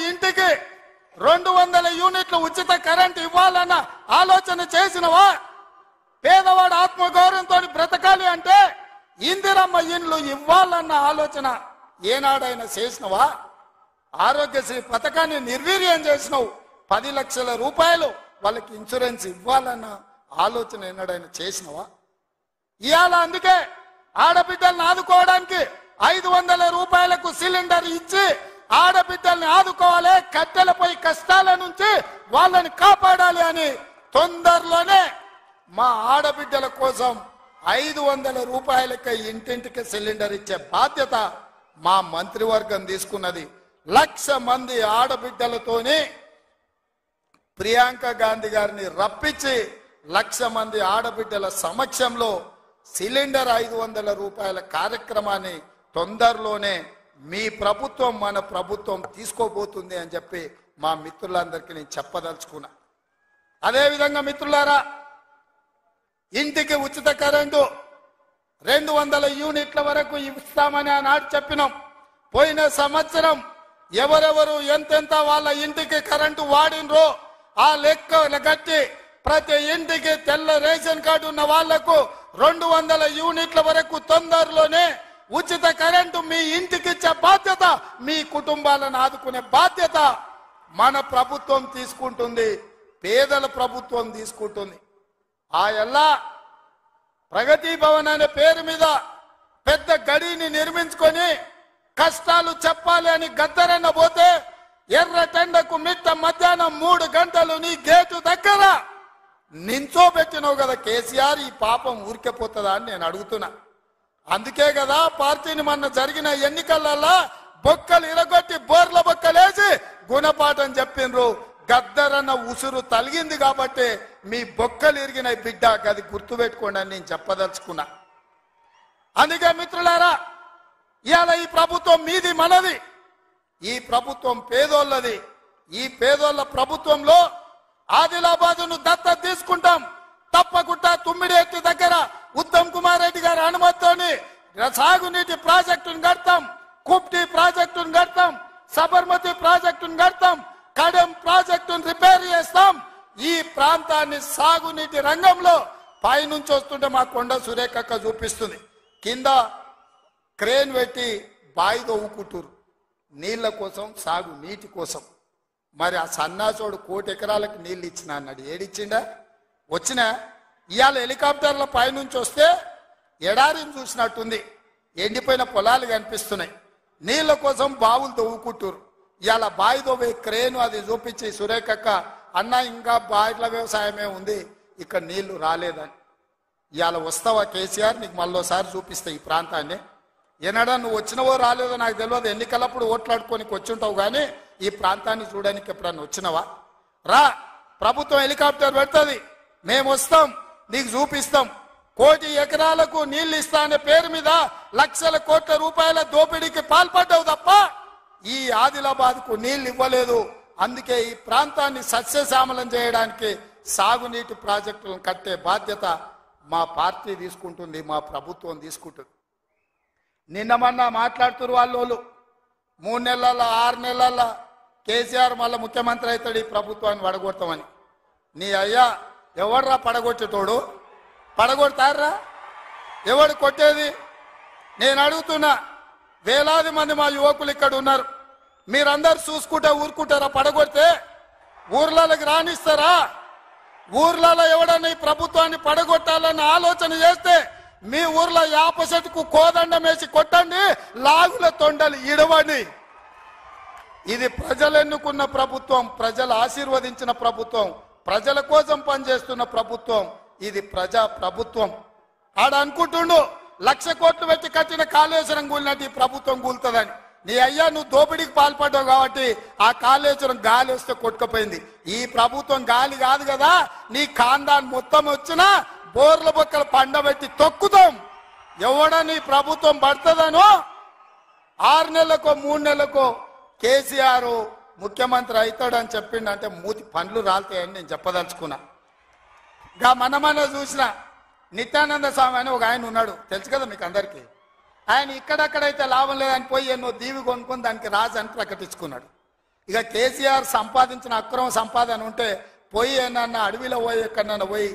ఇంటికి 200 యూనిట్లు ఉచిత కరెంట్ ఇవ్వాలన్న ఆలోచన చేసినవా? పేదవాడు ఆత్మగౌరవంతో బ్రతకాలి అంటే ఇందిరమ్మ ఇండ్లు ఇవ్వాలన్న ఆలోచన ఏనాడైనా చేసినవా? ఆరోగ్యశ్రీ పథకాన్ని నిర్వీర్యం చేసినావు. 10 లక్షల రూపాయలు వాళ్ళకి ఇన్సూరెన్స్ ఇవ్వాలన్న ఆలోచన ఏనాడైనా చేసినవా? ఇవాళ అందుకే ఆడబిడ్డల్ని ఆదుకోవడానికి 500 రూపాయలకు సిలిండర్ ఇచ్చి ఆడబిడ్డల్ని ఆదుకోవాలి, కట్టెలపై కష్టాల నుంచి వాళ్ళని కాపాడాలి అని తొందరలోనే మా ఆడబిడ్డల కోసం 500 రూపాయలకి ఇంటింటికి సిలిండర్ ఇచ్చే బాధ్యత మా మంత్రివర్గం తీసుకున్నది. 1,00,000 మంది ఆడబిడ్డలతోని ప్రియాంక గాంధీ గారిని రప్పించి 1,00,000 మంది ఆడబిడ్డల సమక్షంలో సిలిండర్ 500 రూపాయల కార్యక్రమాన్ని తొందరలోనే మీ ప్రభుత్వం మన ప్రభుత్వం తీసుకోబోతుంది అని చెప్పి మా మిత్రులందరికీ నేను చెప్పదలుచుకున్నా. అదేవిధంగా మిత్రులారా, ఇంటికి ఉచిత కరెంటు 200 యూనిట్ల వరకు ఇస్తామని ఆనాడు చెప్పినాం. పోయిన సంవత్సరం ఎవరెవరు ఎంతెంత వాళ్ళ ఇంటికి కరెంటు వాడినరో ఆ లెక్క కట్టి ప్రతి ఇంటికి తెల్ల రేషన్ కార్డు ఉన్న వాళ్లకు 200 యూనిట్ల వరకు తొందరలోనే ఉచిత కరెంటు మీ ఇంటికి ఇచ్చే బాధ్యత, మీ కుటుంబాలను ఆదుకునే బాధ్యత మన ప్రభుత్వం తీసుకుంటుంది, పేదల ప్రభుత్వం తీసుకుంటుంది. ఆ ఎల్లా ప్రగతి భవన్ అనే పేరు మీద పెద్ద గడిని నిర్మించుకొని కష్టాలు చెప్పాలి అని గద్దరన్న పోతే ఎర్రటెండకు మిట్ట మధ్యాహ్నం 3 గంటలు నీ గేటు దగ్గర నించోబెట్టినావు కదా కేసీఆర్. ఈ పాపం ఊరికెపోతుందా అని నేను అడుగుతున్నా. అందుకే కదా పార్టీని మొన్న జరిగిన ఎన్నికలలో బొక్కలు ఇరగొట్టి బోర్ల బొక్కలేసి గుణపాఠం చెప్పిండ్రు. గద్దరన్న ఉసురు తలిగింది కాబట్టి మీ బొక్కలు ఇరిగిన బిడ్డ, అది గుర్తుపెట్టుకోండి అని నేను చెప్పదలుచుకున్నా. అందుకే మిత్రులారా, ఇవాళ ఈ ప్రభుత్వం మీది మనది, ఈ ప్రభుత్వం పేదోళ్ళది. ఈ పేదోళ్ళ ప్రభుత్వంలో ఆదిలాబాదును దత్తత తీసుకుంటాం. తప్పకుండా తుమ్మిడిఎత్తి దగ్గర ఉత్తమ్ కుమార్ రెడ్డి గారి అనుమతితోని సాగునీటి ప్రాజెక్టును కడతాం, కుప్టి ప్రాజెక్టును కడతాం, సబర్మతి ప్రాజెక్టును కడతాం, కడెం ప్రాజెక్టును రిపేర్ చేస్తాం. ఈ ప్రాంతాన్ని సాగునీటి రంగంలో పైనుంచి వస్తుంటే మా కొండ సురేఖక్క చూపిస్తుంది, కింద క్రేన్ పెట్టి బాయి తవ్వుకుంటారు నీళ్ల కోసం, సాగు నీటి కోసం. మరి ఆ సన్నాసోడు 1 కోటి ఎకరాలకు నీళ్ళు ఇచ్చిన అన్నాడు. ఏడిచ్చిండా? వచ్చినా ఇవాళ హెలికాప్టర్ల పైనుంచి వస్తే ఎడారిని చూసినట్టుంది, ఎండిపోయిన పొలాలు కనిపిస్తున్నాయి. నీళ్ల కోసం బావులు తవ్వుకుంటారు. ఇవాళ బావి తవ్వే క్రేను అది చూపించి సురేఖక్క అన్న ఇంకా బాయిల వ్యవసాయమే ఉంది, ఇక్కడ నీళ్లు రాలేదని. ఇవాళ వస్తావా కేసీఆర్? నీకు మళ్ళోసారి చూపిస్తా ఈ ప్రాంతాన్ని. ఏనాడా నువ్వు వచ్చినవో రాలేదో నాకు తెలియదు, ఎన్నికలప్పుడు ఓట్లాడుకోనికి వచ్చుంటావు, కానీ ఈ ప్రాంతాన్ని చూడడానికి ఎప్పుడన్నా వచ్చినవా? రా, ప్రభుత్వం హెలికాప్టర్ పెడుతుంది, మేము వస్తాం, నీకు చూపిస్తాం. 1 కోటి ఎకరాలకు నీళ్లు ఇస్తా అనే పేరు మీద లక్షల కోట్ల రూపాయల దోపిడీకి పాల్పడ్డావు తప్ప ఈ ఆదిలాబాద్ కు నీళ్లు ఇవ్వలేదు. అందుకే ఈ ప్రాంతాన్ని సస్యశ్యామలం చేయడానికి సాగునీటి ప్రాజెక్టులను కట్టే బాధ్యత మా పార్టీ తీసుకుంటుంది, మా ప్రభుత్వం తీసుకుంటుంది. నిన్న మొన్న మాట్లాడుతున్నారు వాళ్ళు 3 నెలల 6 నెలల కేసీఆర్ మళ్ళీ ముఖ్యమంత్రి అవుతాడు, ఈ ప్రభుత్వాన్ని పడగొడతామని. నీ అయ్యా ఎవడ్రా పడగొట్టేటోడు? పడగొడతారా? ఎవడు కొట్టేది? నేను అడుగుతున్నా, వేలాది మంది మా యువకులు ఇక్కడ ఉన్నారు, మీరందరూ చూసుకుంటే ఊరుకుంటారా? పడగొడితే ఊర్లలోకి రానిస్తారా? ఊర్లలో ఎవడన్నా ఈ ప్రభుత్వాన్ని పడగొట్టాలన్న ఆలోచన చేస్తే మీ ఊర్లో యాప చెట్టుకు కోదండం వేసి కొట్టండి, లాగుల తొండలు ఇడవండి. ఇది ప్రజలు ఎన్నుకున్న ప్రభుత్వం, ప్రజలు ఆశీర్వదించిన ప్రభుత్వం, ప్రజల కోసం పనిచేస్తున్న ప్రభుత్వం. ఇది ప్రజా ప్రభుత్వం. ఆడ అనుకుంటుండు 1,00,000 కోట్లు పెట్టి కట్టిన కాళేశ్వరం కూలినట్టు ఈ ప్రభుత్వం కూలుతుందని. నీ అయ్యా నువ్వు దోపిడీకి పాల్పడ్డావు కాబట్టి ఆ కాళేశ్వరం గాలి వస్తే కొట్టుకుపోయింది. ఈ ప్రభుత్వం గాలి కాదు కదా, నీ ఖాందాన్ మొత్తం వచ్చినా బోర్ల బొక్కలు పండబెట్టి తొక్కుతాం. ఎవడని ప్రభుత్వం పడుతుందనో 6 నెలలకో 3 నెలలకో కేసీఆర్ ముఖ్యమంత్రి అవుతాడని చెప్పిండంటే మూతి పండ్లు రాలుతాయని నేను చెప్పదలుచుకున్నా. గా మన చూసిన నిత్యానంద స్వామి అని ఒక ఆయన ఉన్నాడు, తెలుసు కదా మీకు అందరికీ. ఆయన ఇక్కడక్కడైతే లాభం లేదని పోయి ఎన్నో దీవి కొనుక్కొని దానికి రాజు అని ప్రకటించుకున్నాడు. ఇక కేసీఆర్ సంపాదించిన అక్రమ సంపాదన ఉంటే పోయి ఏమన్నా అడవిలో పోయి ఎక్కడన్నా పోయి